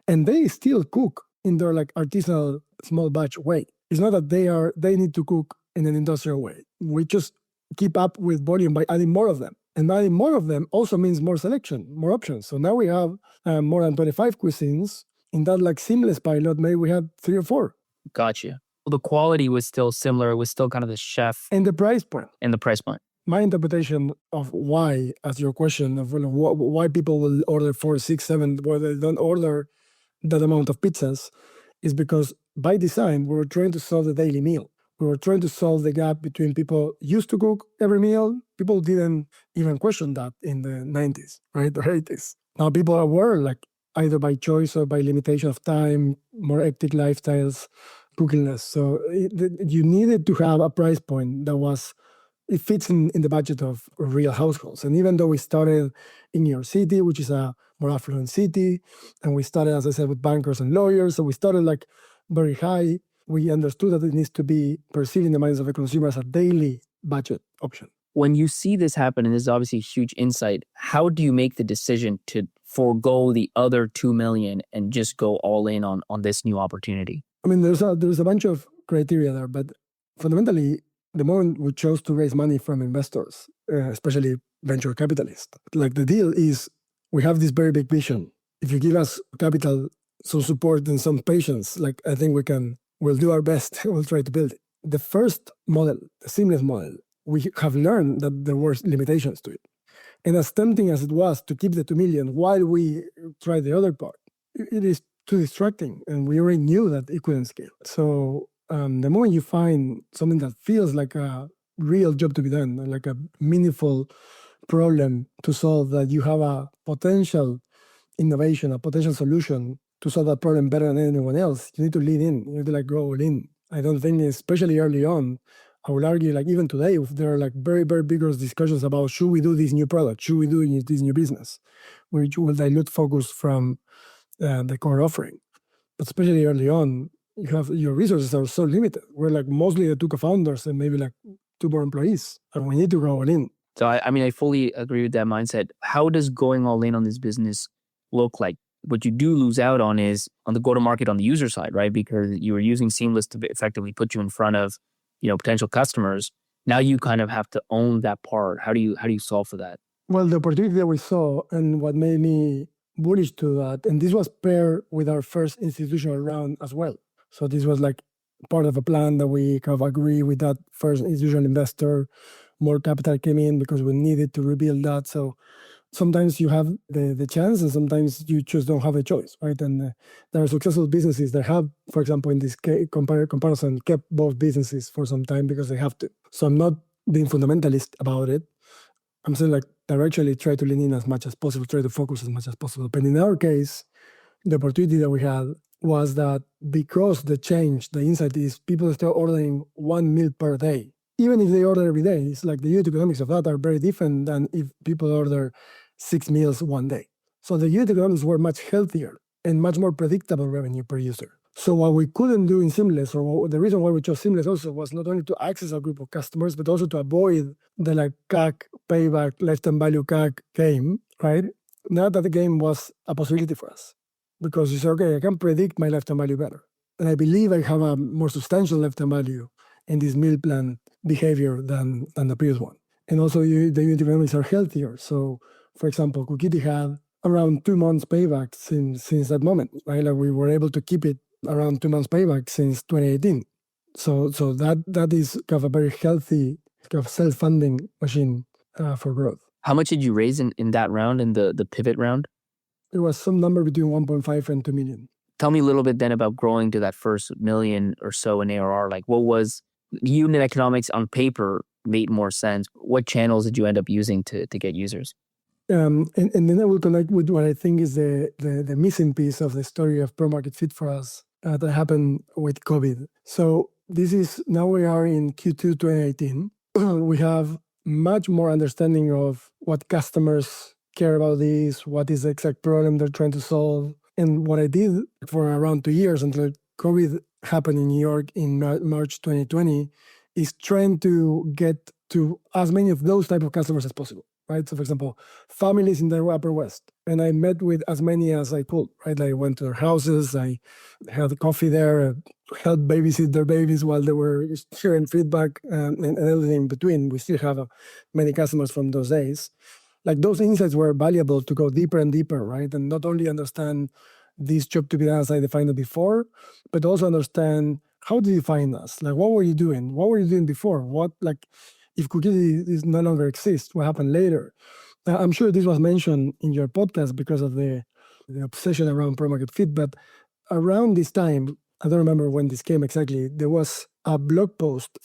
And they still cook in their like artisanal small batch way. It's not that they need to cook in an industrial way. We just keep up with volume by adding more of them. And adding more of them also means more selection, more options. So now we have more than 25 cuisines. In that like seamless pilot, maybe we had 3 or 4. Gotcha. Well, the quality was still similar. It was still kind of the chef. And the price point. My interpretation of why, as your question of why people will order 4, 6, 7, why they don't order that amount of pizzas, is because by design, we were trying to solve the daily meal. We were trying to solve the gap between people used to cook every meal. People didn't even question that in the 90s, right? Or 80s. Now people are aware, like either by choice or by limitation of time, more hectic lifestyles, cooking less. So you needed to have a price point that it fits in the budget of real households. And even though we started in New York City, which is a more affluent city, and we started, as I said, with bankers and lawyers, so we started like very high, we understood that it needs to be perceived in the minds of the consumer as a daily budget option. When you see this happen, and this is obviously a huge insight, how do you make the decision to forego the other 2 million and just go all in on this new opportunity? I mean, there's a bunch of criteria there, but fundamentally, the moment we chose to raise money from investors, especially venture capitalists, like the deal is we have this very big vision. If you give us capital, some support and some patience, like I think we'll do our best. We'll try to build it. The first model, the seamless model, we have learned that there were limitations to it. And as tempting as it was to keep the 2 million while we try the other part, it is too distracting. And we already knew that it couldn't scale. So the moment you find something that feels like a real job to be done, like a meaningful problem to solve, that you have a potential innovation, a potential solution to solve that problem better than anyone else, you need to lean in. You need to go all in. I don't think, especially early on, I would argue, even today, if there are very, very vigorous discussions about should we do this new product, should we do this new business, which will dilute focus from the core offering. But especially early on, you have your resources are so limited. We're mostly the 2 co-founders and maybe 2 more employees, and we need to go all in. So I fully agree with that mindset. How does going all in on this business look like? What you do lose out on is on the go-to-market on the user side, right? Because you were using Seamless to effectively put you in front of potential customers. Now you kind of have to own that part. How do you solve for that? Well, the opportunity that we saw and what made me bullish to that, and this was paired with our first institutional round as well. So this was part of a plan that we kind of agree with that first institutional investor. More capital came in because we needed to rebuild that. So sometimes you have the chance and sometimes you just don't have a choice, right? And there are successful businesses that have, for example, in this case, comparison, kept both businesses for some time because they have to. So I'm not being fundamentalist about it. I'm saying directionally try to lean in as much as possible, try to focus as much as possible. But in our case, the opportunity that we had was that because the insight is people start ordering 1 meal per day. Even if they order every day, it's the unit economics of that are very different than if people order 6 meals one day. So the unit economics were much healthier and much more predictable revenue per user. So what we couldn't do in Seamless, or the reason why we chose Seamless also, was not only to access a group of customers, but also to avoid the CAC, payback, lifetime value CAC game, right? Now that the game was a possibility for us. Because you say, okay, I can predict my lifetime value better. And I believe I have a more substantial lifetime value in this meal plan behavior than the previous one. And also the unit economics are healthier. So, for example, CookUnity had around 2 months payback since that moment, right? We were able to keep it around 2 months payback since 2018. So that is kind of a very healthy kind of self-funding machine for growth. How much did you raise in that round, in the pivot round? It was some number between 1.5 and 2 million. Tell me a little bit then about growing to that first million or so in ARR. What was unit economics on paper made more sense? What channels did you end up using to get users? And then I will connect with what I think is the missing piece of the story of Pro Market Fit for us that happened with COVID. So now we are in Q2 2018. We have much more understanding of what customers care about this, what is the exact problem they're trying to solve. And what I did for around 2 years until COVID happened in New York in March 2020 is trying to get to as many of those type of customers as possible, right? So for example, families in the Upper West. And I met with as many as I could, right? I went to their houses, I had coffee there, helped babysit their babies while they were sharing feedback and everything in between. We still have many customers from those days. Those insights were valuable to go deeper and deeper, right? And not only understand this job to be done as I defined it before, but also understand how did you find us? What were you doing? What were you doing before? If CookUnity no longer exists, what happened later? I'm sure this was mentioned in your podcast because of the obsession around Pro Market Fit, but around this time, I don't remember when this came exactly, there was a blog post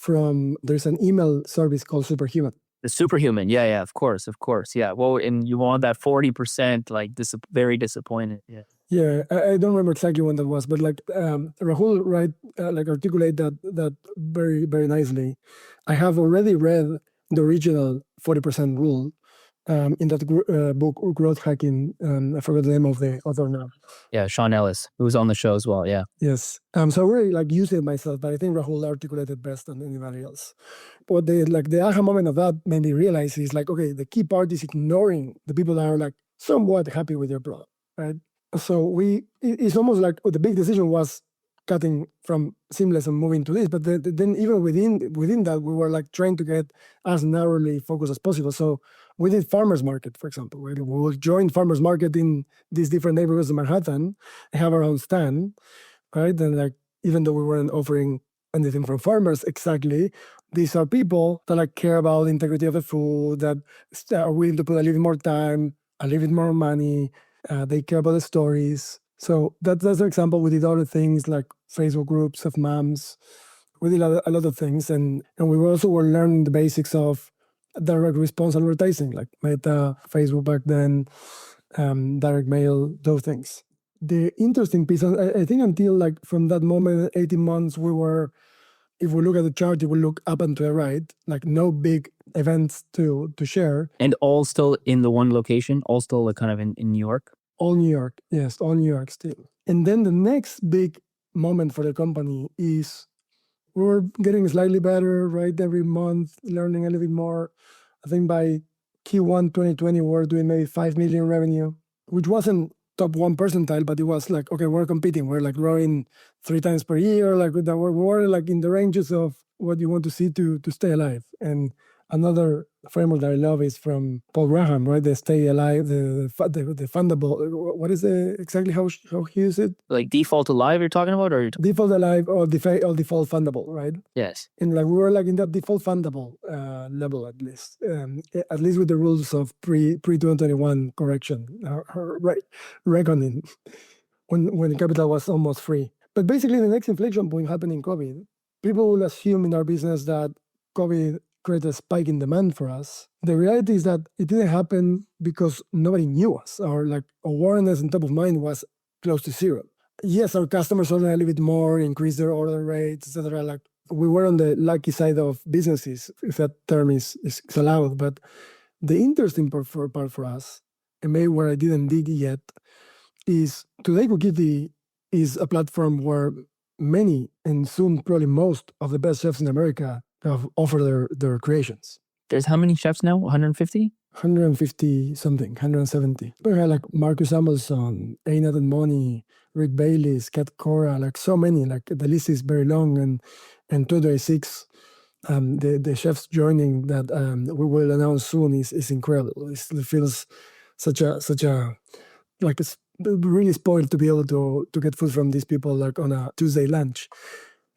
there's an email service called Superhuman. The Superhuman, yeah, of course, yeah. Well, and you want that 40%, very disappointed, yeah. Yeah, I don't remember exactly when that was, but Rahul articulate that very, very nicely. I have already read the original 40% rule, in that book, Growth Hacking. I forgot the name of the author now. Yeah, Sean Ellis, who was on the show as well. Yeah. Yes. So I really like using it myself, but I think Rahul articulated best than anybody else. What the aha moment of that made me realize is like, okay, the key part is ignoring the people that are like somewhat happy with your product, right? So it's almost like the big decision was cutting from Seamless and moving to this, but then even within that, we were like trying to get as narrowly focused as possible. So we did farmers market, for example. We will join farmers market in these different neighborhoods of Manhattan, have our own stand, right? And like, even though we weren't offering anything from farmers exactly, these are people that like care about the integrity of the food, that are willing to put a little bit more time, a little bit more money. They care about the stories. So that's an example. We did other things like Facebook groups of moms. We did a lot of things, and we also were learning the basics of direct response advertising, like Meta, Facebook back then, direct mail, those things. The interesting piece, I think until like from that moment, 18 months, we were, if we look at the chart, it will look up and to the right, like no big events to share. And all still in the one location, all still like kind of in New York? All New York, yes, all New York still. And then the next big moment for the company is we were getting slightly better, right? Every month, learning a little bit more. I think by Q1 2020, we were doing maybe 5 million revenue, which wasn't top 1 percentile, but it was like, okay, we're competing. We're like growing 3 times per year. Like we were like in the ranges of what you want to see to stay alive. And another framework that I love is from Paul Graham, right? The stay alive, the fundable. What is exactly how he used it? Like default alive you're talking about, or Default alive or default fundable, right? Yes. And like we were like in that default fundable level at least with the rules of pre 2021 correction, right, reckoning, when capital was almost free. But basically, the next inflection point happened in COVID. People will assume in our business that COVID create a spike in demand for us. The reality is that it didn't happen because nobody knew us, or like awareness and top of mind was close to zero. Yes, our customers ordered a little bit more, increased their order rates, etc. Like we were on the lucky side of businesses, if that term is allowed. But the interesting part for us, and maybe where I didn't dig yet, is today CookUnity is a platform where many, and soon probably most, of the best chefs in America have offered their creations. There's how many chefs now? 150? 150 something, 170. We had like Marcus Samuelsson, Einat and Moni, Rick Bayless, Kat Cora, like so many. Like the list is very long, and 2026, the chefs joining that we will announce soon is incredible. It feels such a like it's really spoiled to be able to get food from these people like on a Tuesday lunch.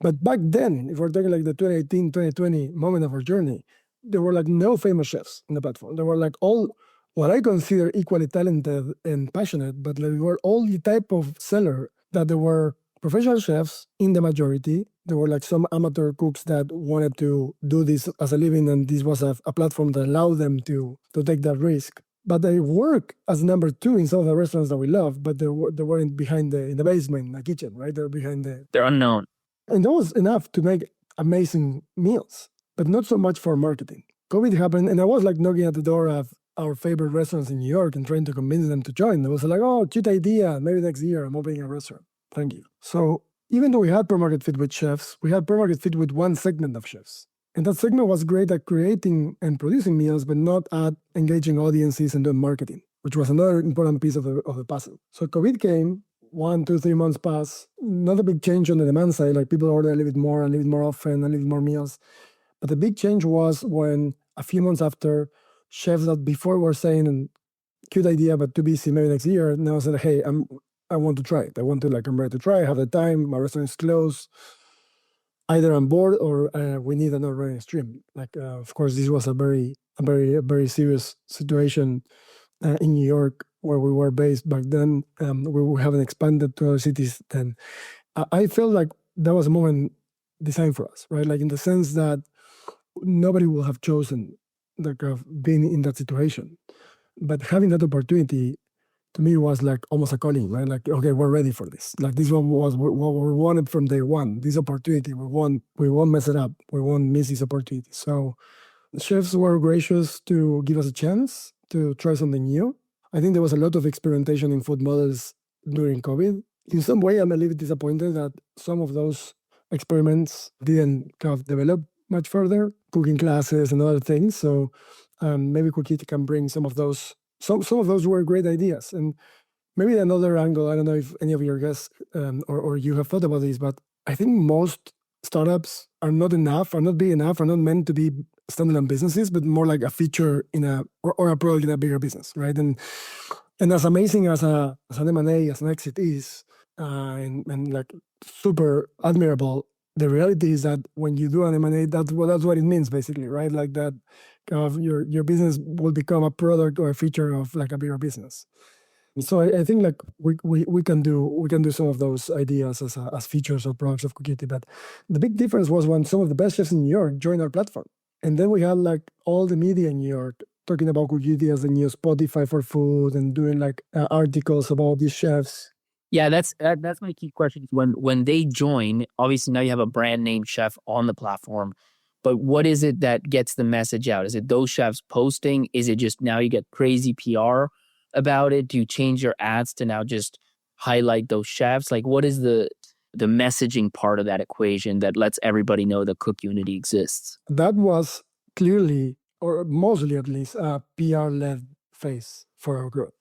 But back then, if we're talking like the 2018, 2020 moment of our journey, there were like no famous chefs in the platform. There were like all what I consider equally talented and passionate, but like, they were all the type of seller that there were professional chefs in the majority. There were like some amateur cooks that wanted to do this as a living, and this was a platform that allowed them to take that risk. But they work as number 2 in some of the restaurants that we love, but they weren't behind in the basement, in the kitchen, right? They're behind They're unknown. And that was enough to make amazing meals, but not so much for marketing. COVID happened, and I was like knocking at the door of our favorite restaurants in New York and trying to convince them to join. They was like, oh, cute idea. Maybe next year I'm opening a restaurant. Thank you. So even though we had product fit with chefs, we had product fit with one segment of chefs. And that segment was great at creating and producing meals, but not at engaging audiences and doing marketing, which was another important piece of the puzzle. So COVID came, 1, 2, 3 months pass, not a big change on the demand side, like people order a little bit more often, a little bit more meals. But the big change was when a few months after, chefs that before were saying, cute idea, but too busy, maybe next year, now said, hey, I want to try it. I'm ready to try, I have the time, my restaurant is closed. Either I'm bored or we need another revenue stream. Like, of course, this was a very serious situation in New York where we were based back then. We haven't expanded to other cities then. I felt like that was a moment designed for us, right? Like in the sense that nobody will have chosen like being in that situation. But having that opportunity, to me, was like almost a calling, right? Like, okay, we're ready for this. Like this one was what we wanted from day one. This opportunity, we won't mess it up. We won't miss this opportunity. So the chefs were gracious to give us a chance to try something new. I think there was a lot of experimentation in food models during COVID. In some way, I'm a little disappointed that some of those experiments didn't kind of develop much further, cooking classes and other things. So maybe CookUnity can bring some of those. Some of those were great ideas. And maybe another angle, I don't know if any of your guests or you have thought about this, but I think most startups are not big enough, are not meant to be standalone businesses, but more like a feature in or a product in a bigger business, right? And as amazing as an M&A, as an exit is, and like super admirable, the reality is that when you do an M&A, that's what it means basically, right? Like that kind of your business will become a product or a feature of like a bigger business. So I think like we can do some of those ideas as features or products of CookUnity. But the big difference was when some of the best chefs in New York joined our platform, and then we had like all the media in New York talking about CookUnity as the new Spotify for food and doing like articles about these chefs. Yeah, that's my key question. When they join, obviously now you have a brand name chef on the platform, but what is it that gets the message out? Is it those chefs posting? Is it just now you get crazy PR about it? Do you change your ads to now just highlight those chefs? Like, what is the messaging part of that equation that lets everybody know that CookUnity exists? That was clearly, or mostly at least, a PR-led phase for our growth.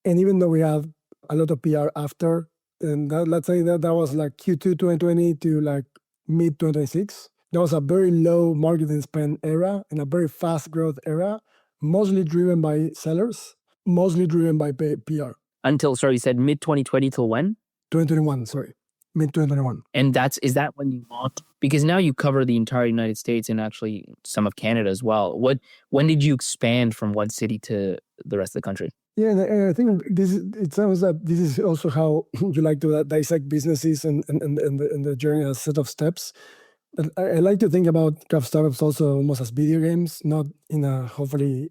And even though we have a lot of PR after, and let's say that was like Q2 2020 to like mid 2026, there was a very low marketing spend era and a very fast growth era, mostly driven by sellers, mostly driven by PR. Until, sorry, you said mid 2020 till when? 2021, sorry. Mid 2021. And is that when you launched? Because now you cover the entire United States and actually some of Canada as well. When did you expand from one city to the rest of the country? Yeah, and I think it sounds that this is also how you like to dissect businesses and the journey as a set of steps. But I like to think about startups also almost as video games, not in a hopefully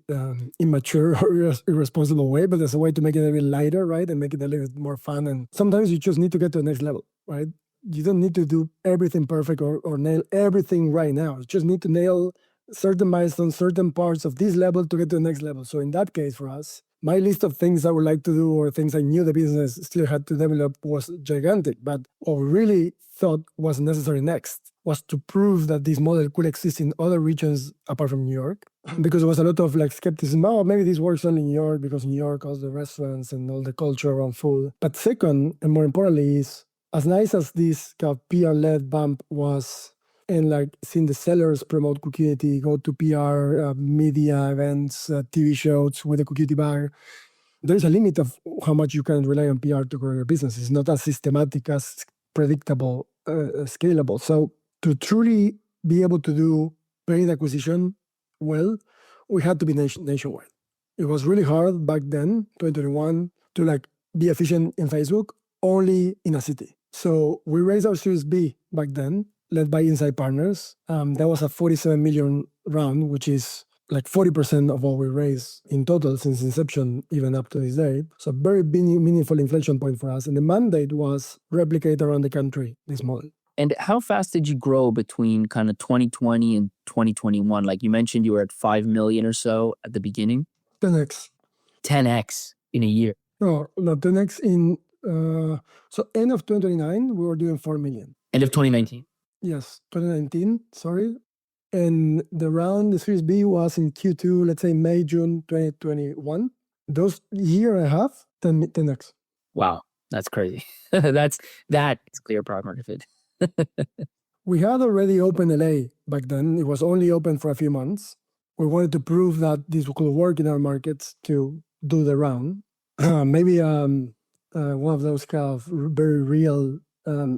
immature or irresponsible way, but as a way to make it a little lighter, right? And make it a little bit more fun. And sometimes you just need to get to the next level, right? You don't need to do everything perfect or nail everything right now. You just need to nail certain milestones, certain parts of this level to get to the next level. So in that case for us, my list of things I would like to do or things I knew the business still had to develop was gigantic. But what we really thought was necessary next was to prove that this model could exist in other regions apart from New York. Because there was a lot of like skepticism, oh, maybe this works only in New York because New York has the restaurants and all the culture around food. But second, and more importantly, is as nice as this kind of PR-led bump was, and like seeing the sellers promote CookUnity, go to PR, media events, TV shows with the CookUnity bag, there's a limit of how much you can rely on PR to grow your business. It's not as systematic, as predictable, scalable. So to truly be able to do paid acquisition well, we had to be nationwide. It was really hard back then, 2021, to like be efficient in Facebook only in a city. So we raised our Series B back then, led by Inside Partners. That was a 47 million round, which is like 40% of what we raised in total since inception, even up to this day. So very meaningful inflection point for us. And the mandate was replicate around the country this model. And how fast did you grow between kind of 2020 and 2021? Like you mentioned, you were at 5 million or so at the beginning. 10x. 10x in a year. No, 10x in, so end of 2029, we were doing 4 million. End of 2019? Yes, 2019, sorry. And the Series B was in Q2, let's say May, June 2021. Those year and a half, 10x. Wow, that's crazy. That's clear product market fit. We had already opened LA back then. It was only open for a few months. We wanted to prove that this could work in our markets to do the round. Maybe one of those kind of very real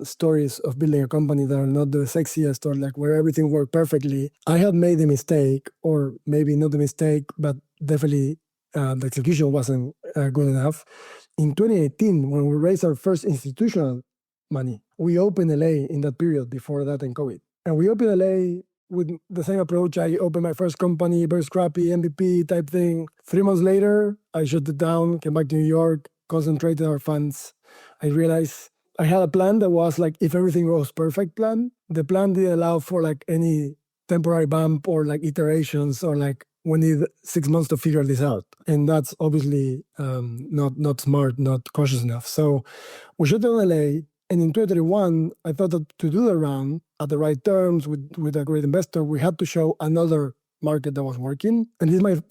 stories of building a company that are not the sexiest or like where everything worked perfectly. I had made a mistake, or maybe not a mistake, but definitely the execution wasn't good enough. In 2018, when we raised our first institutional money, we opened LA in that period before that and COVID. And we opened LA with the same approach. I opened my first company, very scrappy, MVP type thing. 3 months later, I shut it down, came back to New York, concentrated our funds. I realized I had a plan that was like, if everything goes perfect plan, the plan didn't allow for like any temporary bump or like iterations or like we need 6 months to figure this out. And that's obviously not smart, not cautious enough. So we shut down LA. And in 2021, I thought that to do the round at the right terms with a great investor, we had to show another market that was working. And this might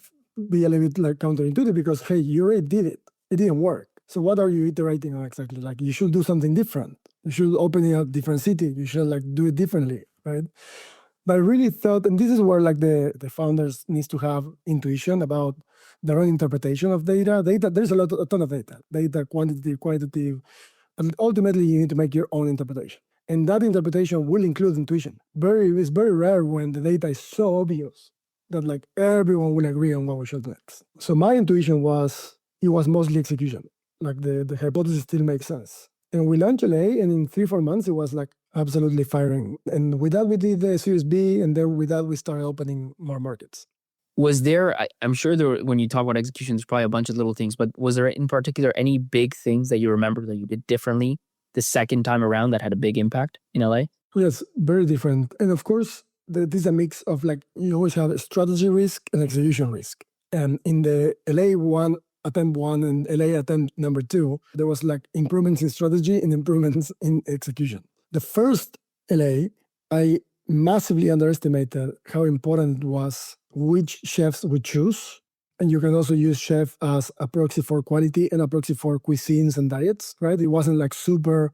be a little bit like counterintuitive because, hey, you already did it. It didn't work. So what are you iterating on exactly? Like you should do something different. You should open a different city. You should like do it differently, right? But I really thought, and this is where like the founders needs to have intuition about their own interpretation of data. There's a ton of data, quantity, qualitative, and ultimately you need to make your own interpretation. And that interpretation will include intuition. It's very rare when the data is so obvious that like everyone will agree on what we should do next. So my intuition was, it was mostly execution. Like the hypothesis still makes sense. And we launched LA, and in 3-4 months, it was like absolutely firing. And with that, we did the Series B, and then with that, we started opening more markets. Was there, I'm sure there, when you talk about execution, there's probably a bunch of little things, but was there in particular any big things that you remember that you did differently the second time around that had a big impact in LA? Yes, very different. And of course, this is a mix of like, you always have a strategy risk and execution risk. And in the attempt one and LA attempt number 2, there was like improvements in strategy and improvements in execution. The first LA, I massively underestimated how important it was which chefs we choose. And you can also use chef as a proxy for quality and a proxy for cuisines and diets, right? It wasn't like super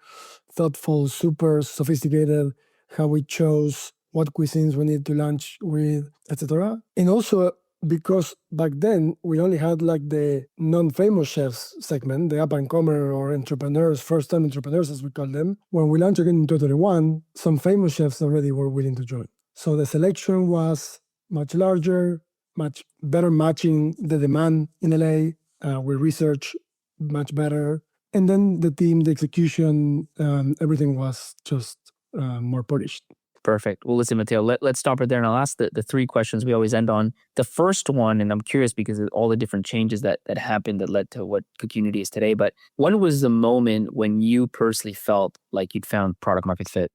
thoughtful, super sophisticated how we chose what cuisines we need to launch with, etc. And also because back then we only had like the non-famous chefs segment, the up-and-comer or entrepreneurs, first-time entrepreneurs as we call them. When we launched again in 2021, some famous chefs already were willing to join. So the selection was much larger, much better matching the demand in LA. We researched much better. And then the team, the execution, everything was just more polished. Perfect. Well, listen, Mateo, let's stop right there. And I'll ask the 3 questions we always end on. The first one, and I'm curious because of all the different changes that happened that led to what CookUnity is today, but when was the moment when you personally felt like you'd found product market fit?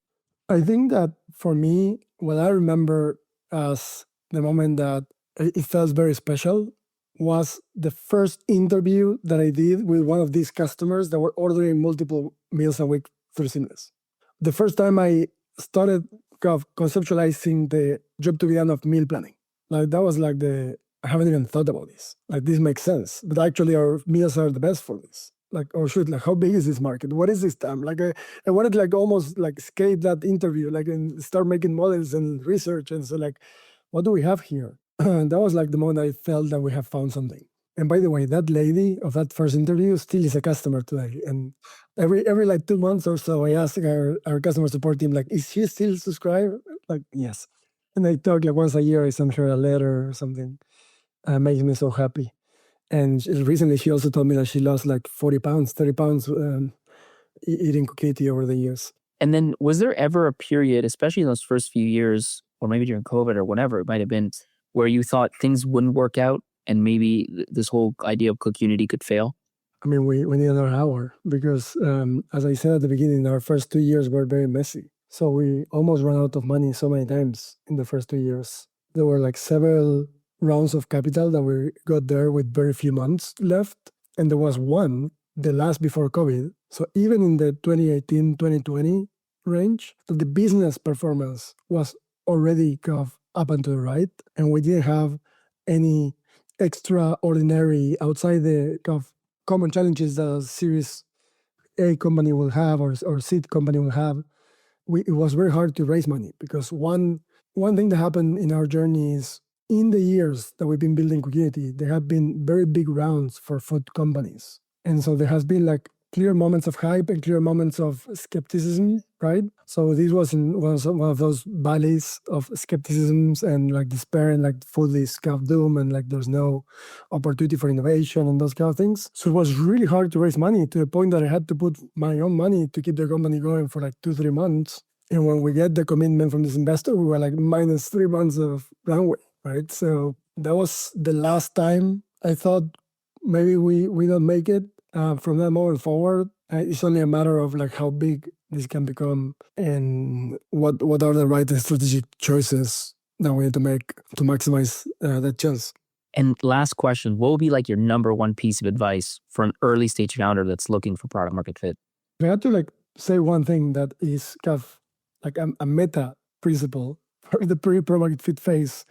I think that for me, what I remember as the moment that it felt very special was the first interview that I did with one of these customers that were ordering multiple meals a week through Seamless. The first time I started conceptualizing the job to be done of meal planning. Like that was like I haven't even thought about this. Like this makes sense, but actually our meals are the best for this. Like, oh shoot, like how big is this market? What is this time? Like I wanted to like almost like escape that interview, like and start making models and research. And so like, what do we have here? And that was like the moment I felt that we have found something. And by the way, that lady of that first interview still is a customer today. And every like 2 months or so, I ask our customer support team, like, is she still subscribed? Like, yes. And I talk like once a year, I send her a letter or something. Makes me so happy. And recently she also told me that she lost like 40 pounds, 30 pounds eating CookUnity over the years. And then was there ever a period, especially in those first few years, or maybe during COVID or whenever it might have been, where you thought things wouldn't work out and maybe this whole idea of CookUnity could fail? I mean, we need another hour because, as I said at the beginning, our first 2 years were very messy. So we almost ran out of money so many times in the first 2 years. There were like several rounds of capital that we got there with very few months left. And there was one, the last before COVID. So even in the 2018, 2020 range, the business performance was already kind of up and to the right. And we didn't have any extraordinary outside the kind of common challenges that a Series A company will have or seed company will have. It was very hard to raise money because one thing that happened in our journey is in the years that we've been building CookUnity, there have been very big rounds for food companies. And so there has been like clear moments of hype and clear moments of skepticism, right? So this was one of those valleys of skepticisms and like despair and like food is kind of doom and like there's no opportunity for innovation and those kind of things. So it was really hard to raise money to the point that I had to put my own money to keep the company going for like 2-3 months. And when we get the commitment from this investor, we were like minus 3 months of runway, right? So that was the last time I thought maybe we don't make it. From that moment forward, it's only a matter of like how big this can become and what are the right strategic choices that we need to make to maximize that chance. And last question, what would be like your number one piece of advice for an early stage founder that's looking for product market fit? If I had to say one thing that is kind of like a meta principle for the pre-product market fit phase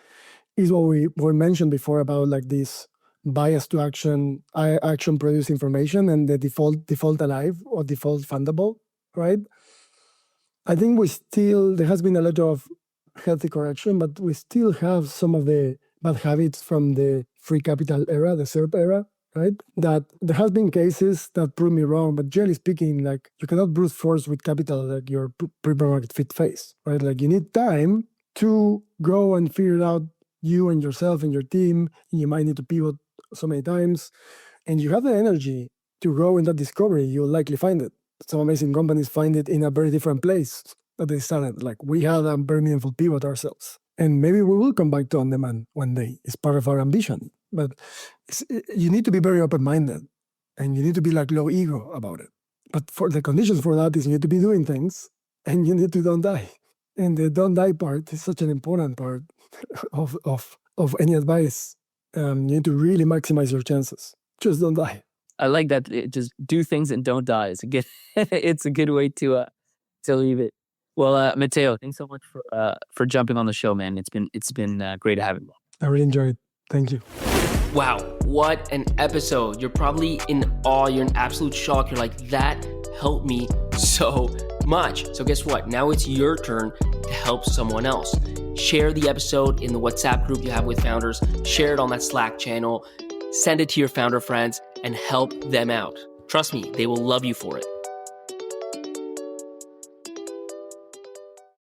is what we mentioned before about like this bias to action produce information and the default alive or default fundable, right? I think there has been a lot of healthy correction, but we still have some of the bad habits from the free capital era, the SERP era, right? That there has been cases that prove me wrong, but generally speaking, like you cannot brute force with capital like your pre-product market fit phase, right? Like you need time to grow and figure it out you and yourself and your team. You might need to pivot so many times, and you have the energy to grow in that discovery. You'll likely find it. Some amazing companies find it in a very different place that they started. Like we had a very meaningful pivot ourselves. And maybe we will come back to on-demand one day. It's part of our ambition. But you need to be very open-minded and you need to be like low ego about it. But for the conditions for that is you need to be doing things and you need to don't die. And the don't die part is such an important part of any advice. You need to really maximize your chances. Just don't die. I like that. Just do things and don't die. It's a good way to leave it. Well, Mateo, thanks so much for jumping on the show, man. It's been great to have you. I really enjoyed it. Thank you. Wow, what an episode. You're probably in awe. You're in absolute shock. You're like, that helped me so much. So guess what? Now it's your turn to help someone else. Share the episode in the WhatsApp group you have with founders. Share it on that Slack channel. Send it to your founder friends and help them out. Trust me, they will love you for it.